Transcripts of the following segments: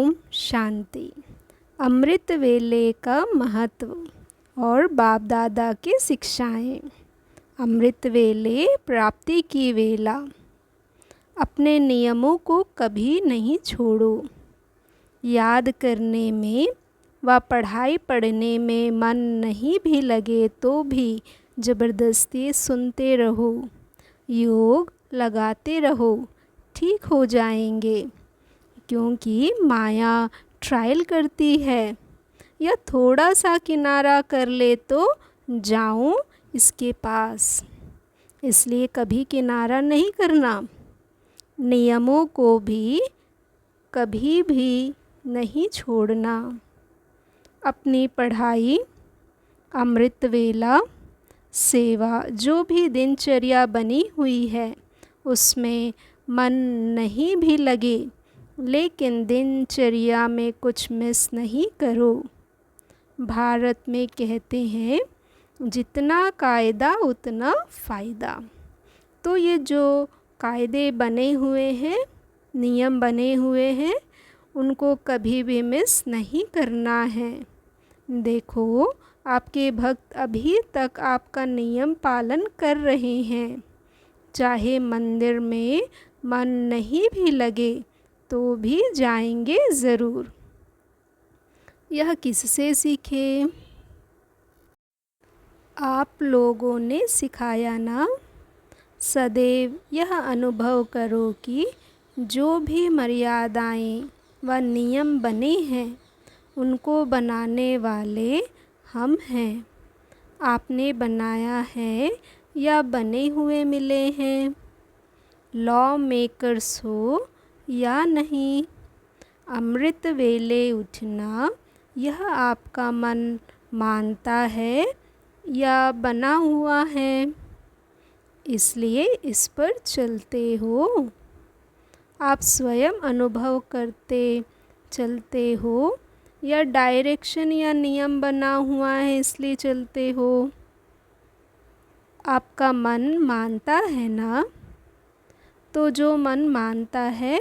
ओम शांति। अमृत वेले का महत्व और बाप दादा की शिक्षाएं। अमृत वेले प्राप्ति की वेला। अपने नियमों को कभी नहीं छोड़ो। याद करने में व पढ़ाई पढ़ने में मन नहीं भी लगे तो भी ज़बरदस्ती सुनते रहो। योग लगाते रहो, ठीक हो जाएंगे। क्योंकि माया ट्रायल करती है, या थोड़ा सा किनारा कर ले तो जाऊं इसके पास, इसलिए कभी किनारा नहीं करना। नियमों को भी कभी भी नहीं छोड़ना। अपनी पढ़ाई, अमृत वेला, सेवा, जो भी दिनचर्या बनी हुई है उसमें मन नहीं भी लगे, लेकिन दिनचर्या में कुछ मिस नहीं करो। भारत में कहते हैं जितना कायदा उतना फ़ायदा। तो ये जो कायदे बने हुए हैं, नियम बने हुए हैं, उनको कभी भी मिस नहीं करना है। देखो, आपके भक्त अभी तक आपका नियम पालन कर रहे हैं। चाहे मंदिर में मन नहीं भी लगे तो भी जाएंगे ज़रूर। यह किससे सीखे? आप लोगों ने सिखाया ना। सदैव यह अनुभव करो कि जो भी मर्यादाएं व नियम बने हैं उनको बनाने वाले हम हैं। आपने बनाया है या बने हुए मिले हैं? लॉ मेकर्स हो या नहीं। अमृत वेले उठना यह आपका मन मानता है या बना हुआ है, इसलिए इस पर चलते हो। आप स्वयं अनुभव करते चलते हो या डायरेक्शन या नियम बना हुआ है इसलिए चलते हो? आपका मन मानता है ना। तो जो मन मानता है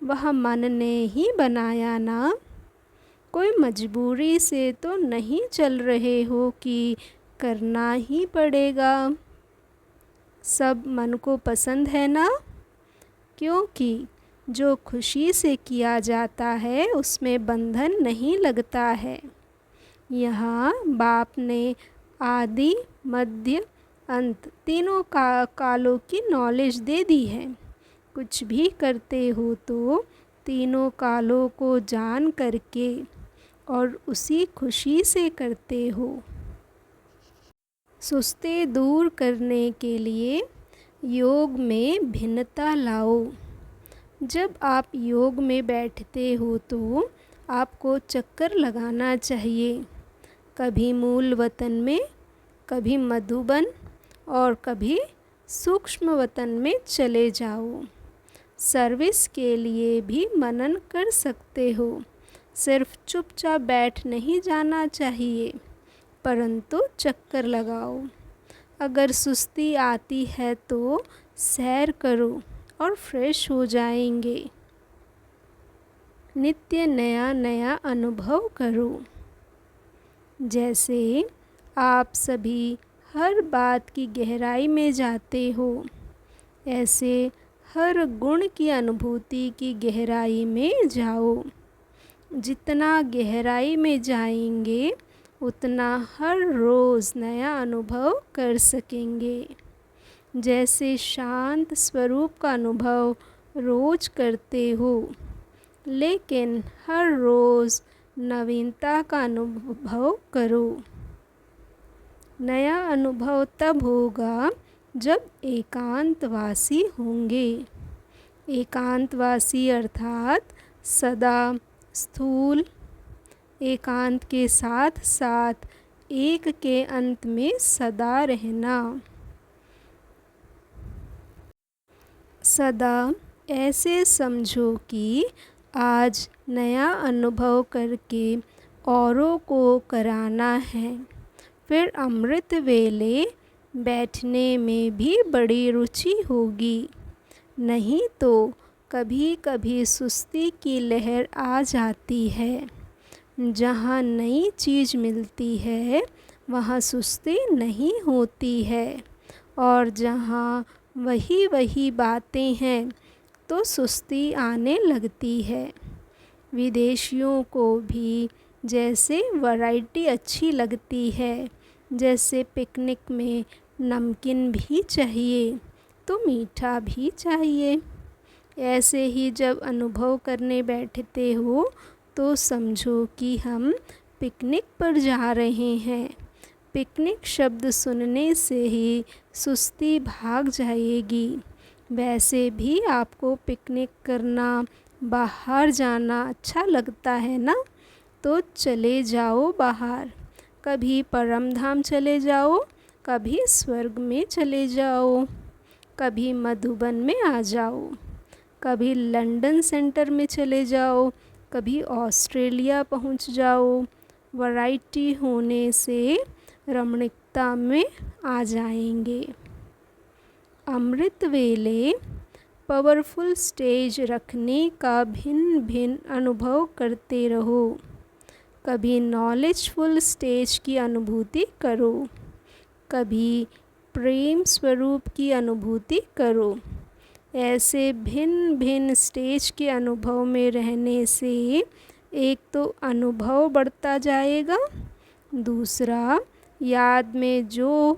वह मन ने ही बनाया ना। कोई मजबूरी से तो नहीं चल रहे हो कि करना ही पड़ेगा। सब मन को पसंद है ना। क्योंकि जो खुशी से किया जाता है उसमें बंधन नहीं लगता है। यहाँ बाप ने आदि, मध्य, अंत तीनों कालों की नॉलेज दे दी है। कुछ भी करते हो तो तीनों कालों को जान करके और उसी खुशी से करते हो। सुस्ती दूर करने के लिए योग में भिन्नता लाओ। जब आप योग में बैठते हो तो आपको चक्कर लगाना चाहिए। कभी मूल वतन में, कभी मधुबन और कभी सूक्ष्म वतन में चले जाओ। सर्विस के लिए भी मनन कर सकते हो। सिर्फ चुपचाप बैठ नहीं जाना चाहिए, परंतु चक्कर लगाओ। अगर सुस्ती आती है तो सैर करो और फ्रेश हो जाएंगे। नित्य नया नया अनुभव करो। जैसे आप सभी हर बात की गहराई में जाते हो, ऐसे हर गुण की अनुभूति की गहराई में जाओ। जितना गहराई में जाएंगे उतना हर रोज़ नया अनुभव कर सकेंगे। जैसे शांत स्वरूप का अनुभव रोज करते हो, लेकिन हर रोज़ नवीनता का अनुभव करो। नया अनुभव तब होगा जब एकांतवासी होंगे। एकांतवासी अर्थात सदा स्थूल एकांत के साथ साथ एक के अंत में सदा रहना। सदा ऐसे समझो कि आज नया अनुभव करके औरों को कराना है। फिर अमृत वेले बैठने में भी बड़ी रुचि होगी। नहीं तो कभी कभी सुस्ती की लहर आ जाती है। जहाँ नई चीज़ मिलती है वहाँ सुस्ती नहीं होती है, और जहाँ वही वही बातें हैं तो सुस्ती आने लगती है। विदेशियों को भी जैसे वैरायटी अच्छी लगती है, जैसे पिकनिक में नमकीन भी चाहिए तो मीठा भी चाहिए, ऐसे ही जब अनुभव करने बैठते हो तो समझो कि हम पिकनिक पर जा रहे हैं। पिकनिक शब्द सुनने से ही सुस्ती भाग जाएगी। वैसे भी आपको पिकनिक करना, बाहर जाना अच्छा लगता है ना, तो चले जाओ बाहर। कभी परम धाम चले जाओ, कभी स्वर्ग में चले जाओ, कभी मधुबन में आ जाओ, कभी लंदन सेंटर में चले जाओ, कभी ऑस्ट्रेलिया पहुंच जाओ। वैरायटी होने से रमणीकता में आ जाएंगे। अमृत वेले पावरफुल स्टेज रखने का भिन्न भिन्न अनुभव करते रहो। कभी नॉलेजफुल स्टेज की अनुभूति करो, कभी प्रेम स्वरूप की अनुभूति करो। ऐसे भिन्न भिन्न स्टेज के अनुभव में रहने से एक तो अनुभव बढ़ता जाएगा, दूसरा याद में जो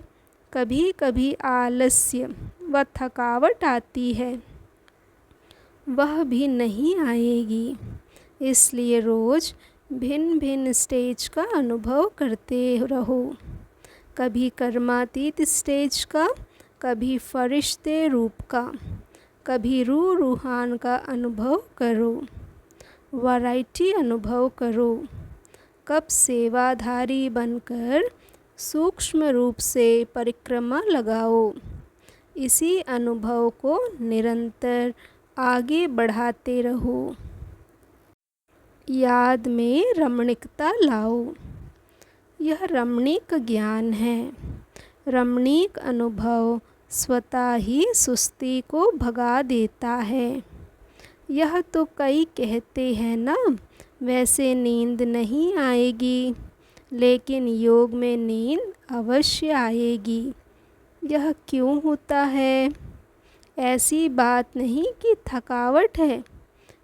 कभी कभी आलस्य व थकावट आती है वह भी नहीं आएगी। इसलिए रोज़ भिन्न भिन्न स्टेज का अनुभव करते रहो। कभी कर्मातीत स्टेज का, कभी फरिश्ते रूप का, कभी रूहान का अनुभव करो। वैरायटी अनुभव करो। कब सेवाधारी बनकर सूक्ष्म रूप से परिक्रमा लगाओ। इसी अनुभव को निरंतर आगे बढ़ाते रहो। याद में रमणीकता लाओ। यह रमणीक ज्ञान है। रमणीक अनुभव स्वतः ही सुस्ती को भगा देता है। यह तो कई कहते हैं ना, वैसे नींद नहीं आएगी, लेकिन योग में नींद अवश्य आएगी। यह क्यों होता है? ऐसी बात नहीं कि थकावट है,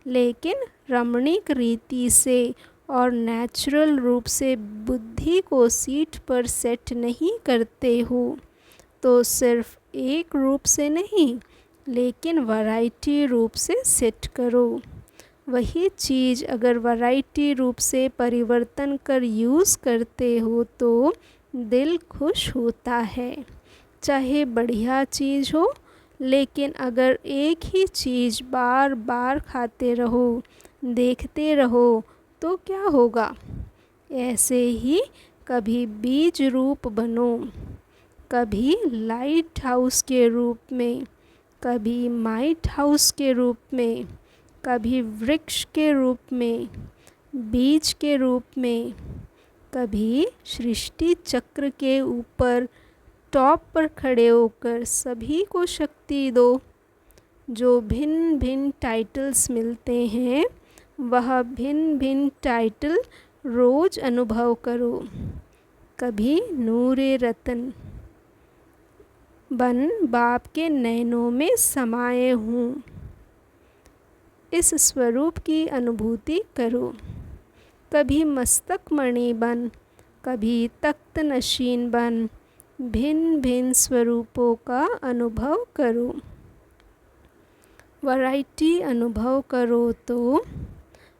लेकिन रमणीक रीति से और नेचुरल रूप से बुद्धि को सीट पर सेट नहीं करते हो, तो सिर्फ एक रूप से नहीं, लेकिन वैरायटी रूप से सेट करो। वही चीज़ अगर वैरायटी रूप से परिवर्तन कर यूज़ करते हो तो दिल खुश होता है। चाहे बढ़िया चीज़ हो, लेकिन अगर एक ही चीज़ बार बार खाते रहो, देखते रहो, तो क्या होगा? ऐसे ही कभी बीज रूप बनो, कभी लाइट हाउस के रूप में, कभी माइट हाउस के रूप में, कभी वृक्ष के रूप में, बीज के रूप में, कभी सृष्टि चक्र के ऊपर टॉप पर खड़े होकर सभी को शक्ति दो। जो भिन्न भिन्न टाइटल्स मिलते हैं वह भिन्न भिन्न टाइटल रोज़ अनुभव करो। कभी नूरे रतन बन बाप के नैनों में समाये हूँ, इस स्वरूप की अनुभूति करो। कभी मस्तक मणि बन, कभी तख्त नशीन बन, भिन्न भिन्न स्वरूपों का अनुभव करो। वैरायटी अनुभव करो तो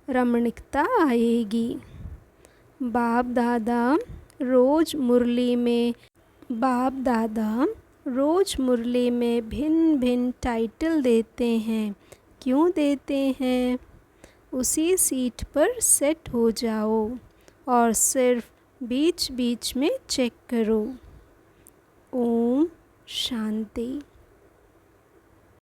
रमणीकता आएगी। बाप दादा रोज़ मुरली में भिन्न भिन्न टाइटल देते हैं। क्यों देते हैं? उसी सीट पर सेट हो जाओ और सिर्फ बीच बीच में चेक करो। ओम शांति।